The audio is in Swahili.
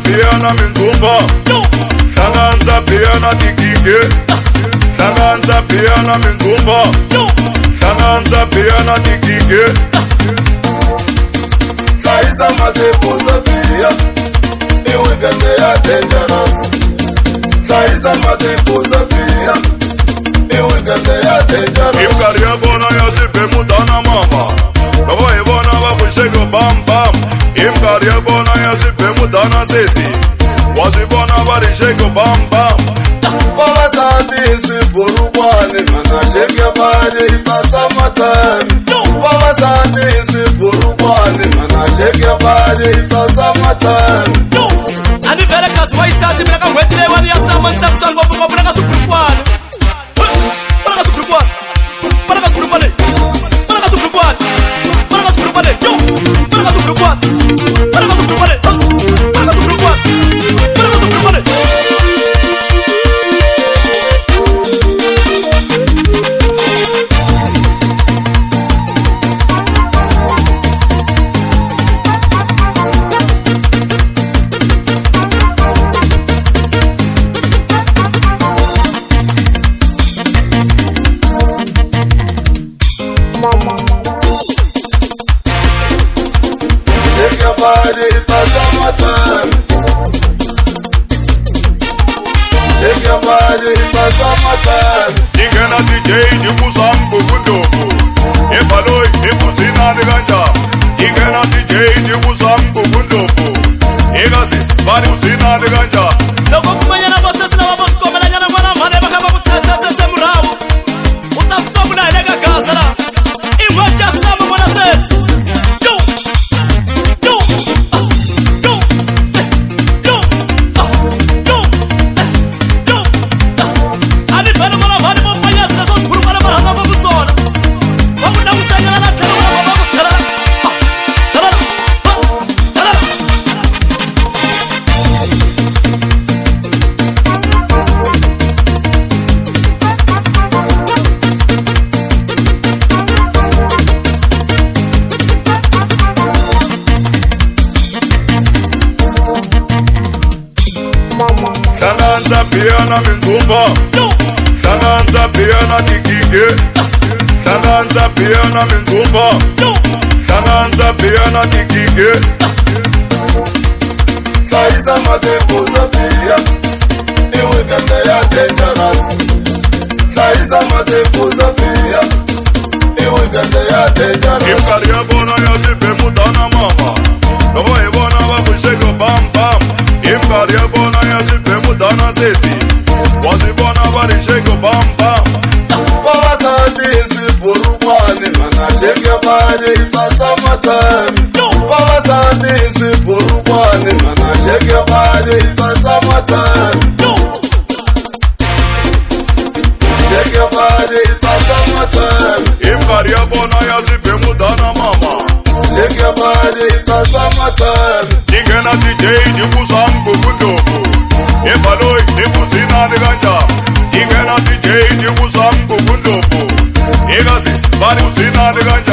biyana minzumba, hlanganisa biyana tikike, hlanganisa biyana minzumba, hlanganisa biyana tikike. Hlayisa matikuza biya, I weekend ya dangerous. Hlayisa matikuza biya, I weekend ya dangerous. Imkari ya bona ya sipe mudana mama, loko hi vona va ku shake bam bam. Imkari ya bona ya sipe mudana sesi, wa swi vona va ri shake bam bam. Vavasati swiburukwana mana shake your body it's a summertime. Vavasati swiburukwana mana shake your body it's a summertime. Ani vele kazi wa isati mina ka ngwetile wani ya sama ntakusa ngofu ngofu naka suburukwana. Naka suburukwana. Naka suburukwana. Naka suburukwana. Naka suburukwana. Yo. Naka suburukwana. Naka suburukwana. Naka suburukwana. Naka suburukwana. Shake your body, it's a summertime. Shake your body, it's a summertime. Ingena DJ ndikusam kukundobo, ebaloy ebusina ndikanja. Ingena DJ ndikusam kukundobo, ekazisi bani usina ndikanja. Loko kumanyana bosesi na baboshkomela nyana mwana mane bakaba kuthethe murawo. Utastop na elega gazala. Imwaja sama mwana sesi. Hlanganisa biyana minzumba, hlanganisa biyana tikike, hlanganisa biyana minzumba, hlanganisa biyana tikike. Hlayisa matikuza biya, I weekend ya dangerous. Hlayisa matikuza biya, I weekend ya dangerous. Imkari ya bona ya sipe mudana mama, loko hi vona va ku shake bam bam. Imkari ya bona ya sipe mudana sesi, wa swi vona va ri shake bam bam. Vavasati swiburukwana mana shake your body it's a summertime. Vavasati swiburukwana mana shake your body it's a summertime. Shake your body it's a summertime. Imkari ya bona ya sipe mudana mama, Shake your body it's a summertime. ingena DJ ndikusam kukundobo, ebaloy ebusina ndikanja. Ingena DJ ndikusam kukundobo, ekazisi bani usina ndikanja.